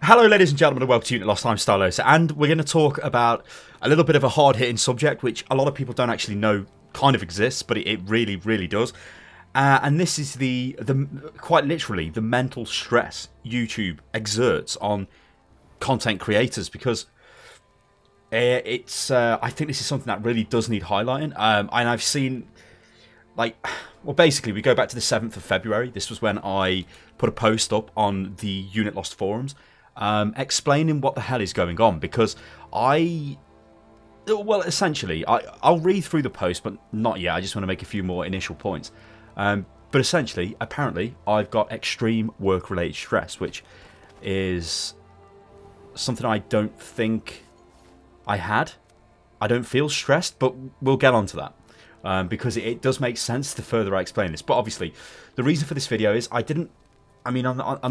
Hello ladies and gentlemen and welcome to Unit Lost. I'm Stylosa, and we're going to talk about a little bit of a hard-hitting subject which a lot of people don't actually know kind of exists, but it really, really does. And this is the quite literally the mental stress YouTube exerts on content creators, because it's I think this is something that really does need highlighting. And I've seen, like, well, basically we go back to the 7th of February. This was when I put a post up on the Unit Lost forums, explaining what the hell is going on, because essentially I'll read through the post, but not yet. I just want to make a few more initial points. But essentially, apparently, I've got extreme work-related stress, which is something I don't think I had. I don't feel stressed, but we'll get onto that, because it does make sense the further I explain this. But obviously, the reason for this video is on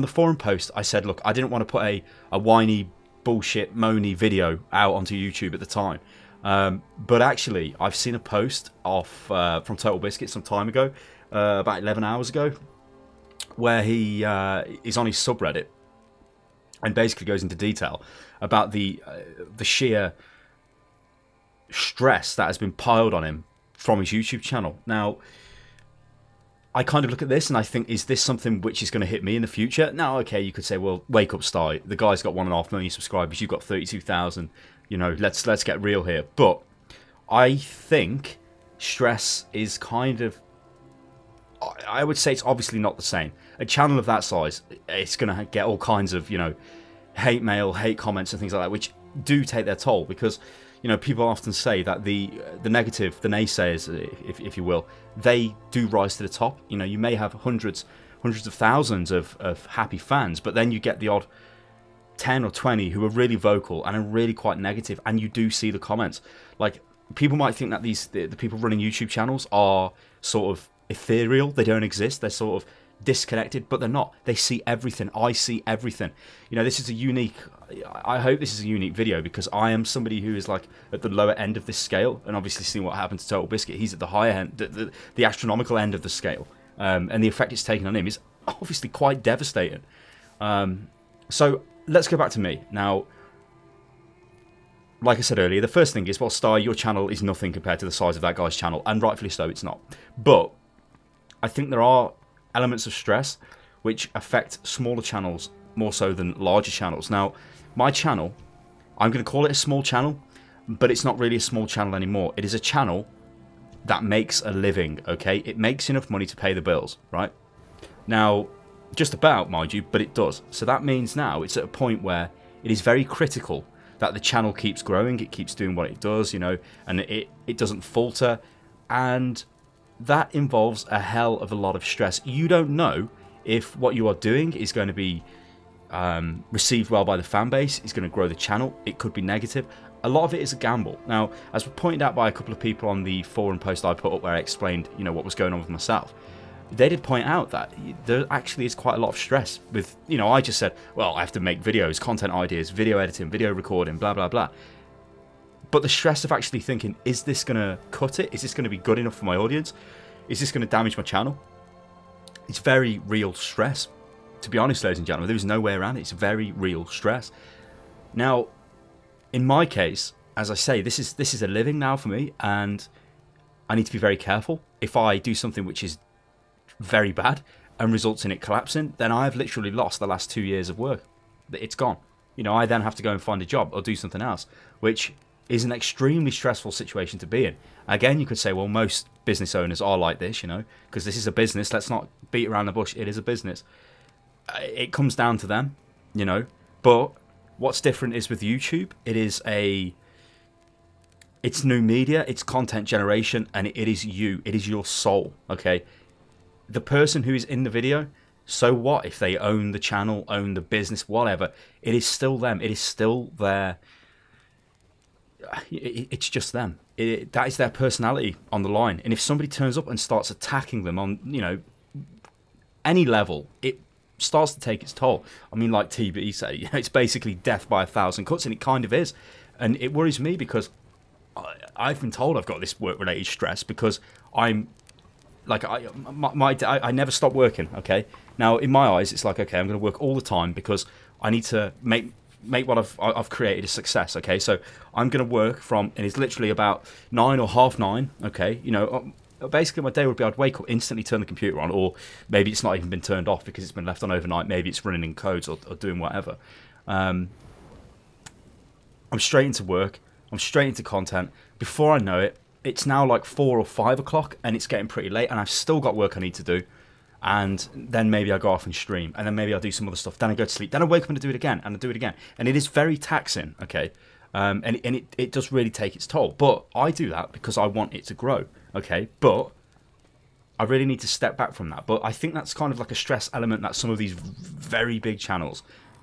the forum post, I said, look, I didn't want to put a whiny, bullshit, moany video out onto YouTube at the time. But actually, I've seen a post from Total Biscuit some time ago, about 11 hours ago, where he is on his subreddit and basically goes into detail about the sheer stress that has been piled on him from his YouTube channel. Now, I kind of look at this and I think, is this something which is going to hit me in the future? Now, okay, you could say, well, wake up, Sty. The guy's got 1.5 million subscribers. You've got 32,000. You know, let's get real here. But I think stress is kind of, I would say it's obviously not the same. A channel of that size, it's going to get all kinds of, you know, hate mail, hate comments and things like that, which do take their toll, because, you know, people often say that the negative, the naysayers, if you will, they do rise to the top. You know, you may have hundreds of thousands of happy fans, but then you get the odd 10 or 20 who are really vocal and are really quite negative, and you do see the comments. Like, people might think that the people running YouTube channels are sort of ethereal, they don't exist, they're sort of disconnected, but they're not. They see everything. I see everything. You know, this is a unique, I hope this is a unique video, because I am somebody who is like at the lower end of this scale, and obviously seeing what happened to Total Biscuit, he's at the higher end, the astronomical end of the scale, and the effect it's taken on him is obviously quite devastating. So let's go back to me. Now, like I said earlier, the first thing is, well, Sty, your channel is nothing compared to the size of that guy's channel, and rightfully so, it's not. But I think there are elements of stress which affect smaller channels more so than larger channels. Now, my channel, I'm going to call it a small channel, but it's not really a small channel anymore. It is a channel that makes a living, okay? It makes enough money to pay the bills, right? Now, just about, mind you, but it does. So that means now it's at a point where it is very critical that the channel keeps growing, it keeps doing what it does, you know, and it doesn't falter, and that involves a hell of a lot of stress. You don't know if what you are doing is going to be received well by the fan base, is going to grow the channel. It could be negative. A lot of it is a gamble. Now, as pointed out by a couple of people on the forum post I put up where I explained, you know, what was going on with myself, they did point out that there actually is quite a lot of stress with, you know, I just said, well, I have to make videos, content ideas, video editing, video recording, blah, blah, blah. But the stress of actually thinking, is this going to cut it? Is this going to be good enough for my audience? Is this going to damage my channel? It's very real stress. To be honest, ladies and gentlemen, there is no way around it. It's very real stress. Now, in my case, as I say, this is a living now for me, and I need to be very careful. If I do something which is very bad and results in it collapsing, then I have literally lost the last 2 years of work. It's gone. You know, I then have to go and find a job or do something else, which is an extremely stressful situation to be in. Again, you could say, well, most business owners are like this, you know, because this is a business. Let's not beat around the bush. It is a business. It comes down to them, you know. But what's different is with YouTube, it's new media, it's content generation, and it is you. It is your soul, okay? The person who is in the video, so what if they own the channel, own the business, whatever? It is still them. It is still their... It's just them. That is their personality on the line. And if somebody turns up and starts attacking them on, you know, any level, it starts to take its toll. I mean, like TB say, you know, it's basically death by 1,000 cuts, and it kind of is. And it worries me because I've been told I've got this work-related stress because I'm like, I never stop working, okay? Now, in my eyes, it's like, okay, I'm going to work all the time because I need to make what I've created a success. Okay, so I'm gonna work from, and it's literally about 9 or half 9. Okay, you know, basically my day would be I'd wake up, instantly turn the computer on, or maybe it's not even been turned off because it's been left on overnight. Maybe it's running in codes or doing whatever. I'm straight into work. I'm straight into content. Before I know it, it's now like 4 or 5 o'clock, and it's getting pretty late, and I've still got work I need to do. And then maybe I go off and stream, and then maybe I'll do some other stuff. Then I go to sleep. Then I wake up and I do it again, and I do it again. And it is very taxing, okay? And it does really take its toll. But I do that because I want it to grow, okay? But I really need to step back from that. But I think that's kind of like a stress element that some of these very big channels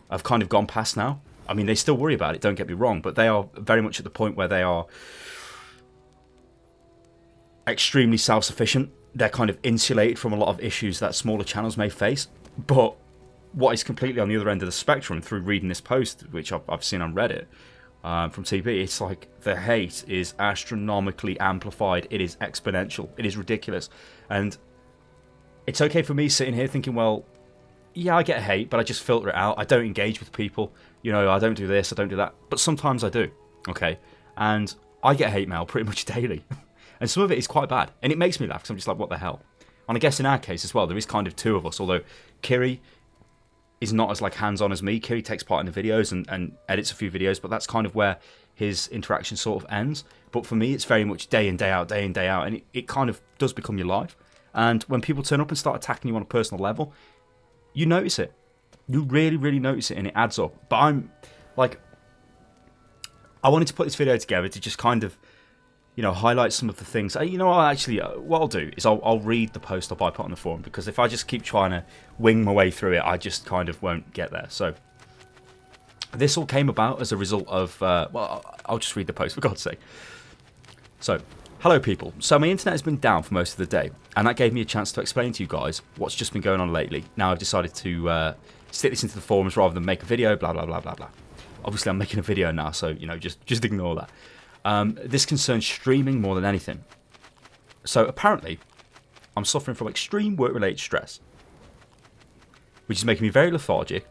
have kind of gone past now. I mean, they still worry about it, don't get me wrong, but they are very much at the point where they are extremely self-sufficient. They're kind of insulated from a lot of issues that smaller channels may face. But what is completely on the other end of the spectrum, through reading this post, which I've seen on Reddit from TB, it's like the hate is astronomically amplified. It is exponential. It is ridiculous. And it's okay for me sitting here thinking, well, yeah, I get hate, but I just filter it out. I don't engage with people. You know, I don't do this, I don't do that. But sometimes I do, okay? And I get hate mail pretty much daily. And some of it is quite bad. And it makes me laugh because I'm just like, what the hell? And I guess in our case as well, there is kind of 2 of us. Although Kiri is not as like hands-on as me. Kiri takes part in the videos and edits a few videos. But that's kind of where his interaction sort of ends. But for me, it's very much day in, day out, day in, day out. And it kind of does become your life. And when people turn up and start attacking you on a personal level, you notice it. You really, really notice it, and it adds up. But I'm like, I wanted to put this video together to just kind of, you know, highlight some of the things. You know, what I'll do is I'll read the post up I put on the forum, because if I just keep trying to wing my way through it, I just kind of won't get there. So this all came about as a result of, well, I'll just read the post for God's sake. So, hello people. So my internet has been down for most of the day, and that gave me a chance to explain to you guys what's just been going on lately. Now I've decided to stick this into the forums rather than make a video, blah, blah, blah, blah, blah. Obviously I'm making a video now, so, you know, just ignore that. This concerns streaming more than anything. So apparently, I'm suffering from extreme work-related stress, which is making me very lethargic,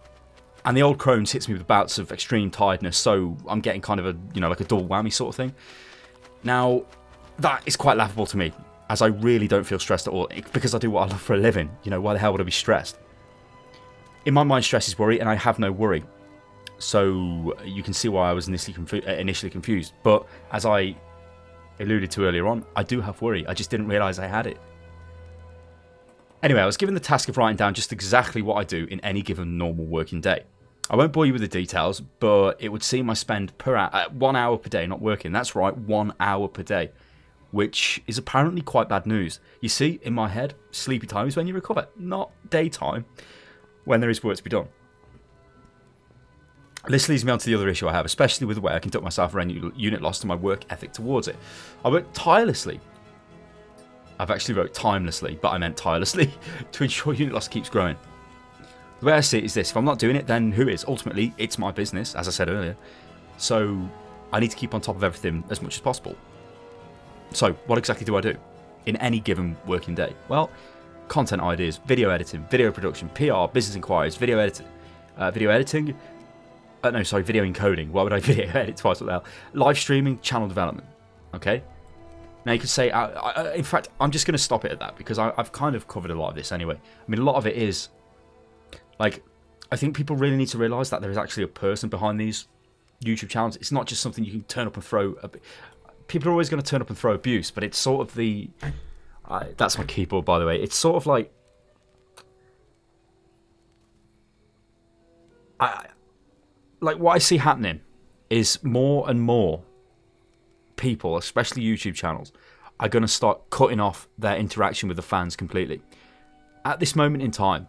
and the old Crohn's hits me with bouts of extreme tiredness, so I'm getting kind of a, you know, like a double whammy sort of thing. Now, that is quite laughable to me, as I really don't feel stressed at all, because I do what I love for a living. You know, why the hell would I be stressed? In my mind, stress is worry, and I have no worry. So you can see why I was initially confused. But as I alluded to earlier on, I do have worry. I just didn't realise I had it. Anyway, I was given the task of writing down just exactly what I do in any given normal working day. I won't bore you with the details, but it would seem I spend 1 hour per day not working. That's right, 1 hour per day, which is apparently quite bad news. You see, in my head, sleepy time is when you recover, not daytime, when there is work to be done. This leads me on to the other issue I have, especially with the way I conduct myself around unit loss and my work ethic towards it. I work tirelessly. I've actually wrote timelessly, but I meant tirelessly, to ensure unit loss keeps growing. The way I see it is this: if I'm not doing it, then who is? Ultimately, it's my business, as I said earlier. So I need to keep on top of everything as much as possible. So what exactly do I do in any given working day? Well, content ideas, video editing, video production, PR, business inquiries, video encoding. Why would I video edit twice? What the hell? Live streaming, channel development. Okay. Now you could say, in fact, I'm just going to stop it at that, because I've kind of covered a lot of this anyway. I mean, a lot of it is, like, I think people really need to realise that there is actually a person behind these YouTube channels. It's not just something you can turn up and throw. People are always going to turn up and throw abuse, but it's sort of the... that's my keyboard, by the way. It's sort of like... Like, what I see happening is more and more people, especially YouTube channels, are going to start cutting off their interaction with the fans completely. At this moment in time,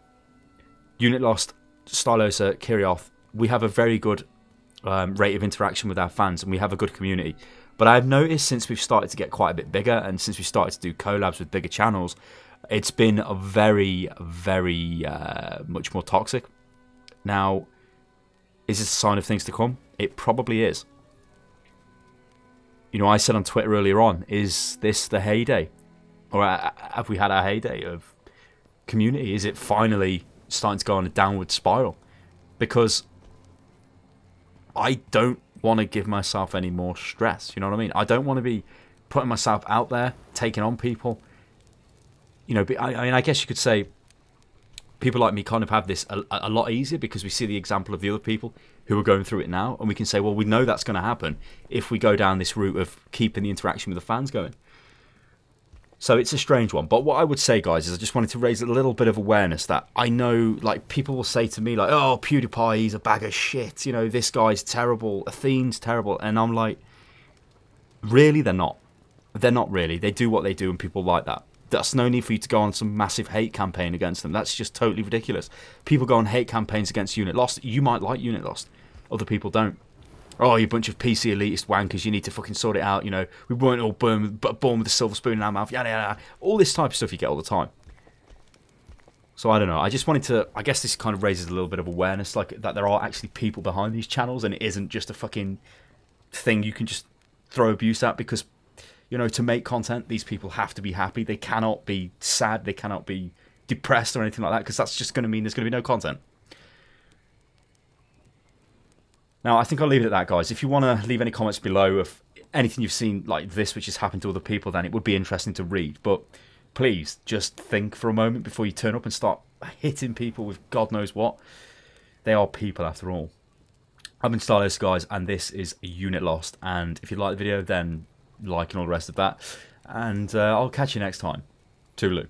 Unit Lost, Stylosa, Kirioth, we have a very good rate of interaction with our fans, and we have a good community. But I've noticed since we've started to get quite a bit bigger, and since we started to do collabs with bigger channels, it's been a very, very much more toxic. Now, is this a sign of things to come? It probably is. You know, I said on Twitter earlier on, is this the heyday? Or have we had our heyday of community? Is it finally starting to go on a downward spiral? Because I don't want to give myself any more stress. You know what I mean? I don't want to be putting myself out there, taking on people. You know, I mean, I guess you could say people like me kind of have this a lot easier because we see the example of the other people who are going through it now, and we can say, well, we know that's going to happen if we go down this route of keeping the interaction with the fans going. So it's a strange one. But what I would say, guys, is I just wanted to raise a little bit of awareness that I know, like, people will say to me, like, oh, PewDiePie, he's a bag of shit. You know, this guy's terrible. Athene's terrible. And I'm like, really? They're not. They're not really. They do what they do, and people like that. That's no need for you to go on some massive hate campaign against them. That's just totally ridiculous. People go on hate campaigns against Unit Lost. You might like Unit Lost. Other people don't. Oh, you bunch of PC elitist wankers, you need to fucking sort it out, you know, we weren't all born with a silver spoon in our mouth, yada yada. All this type of stuff you get all the time. So I don't know, I just wanted to, I guess this kind of raises a little bit of awareness, like, that there are actually people behind these channels, and it isn't just a fucking thing you can just throw abuse at, because, you know, to make content, these people have to be happy. They cannot be sad, they cannot be depressed or anything like that, because that's just going to mean there's going to be no content. Now, I think I'll leave it at that, guys. If you want to leave any comments below of anything you've seen like this which has happened to other people, then it would be interesting to read. But please, just think for a moment before you turn up and start hitting people with God knows what. They are people, after all. I've been Stylosa, guys, and this is Unit Lost. And if you like the video, then like and all the rest of that. And I'll catch you next time. Toodaloo.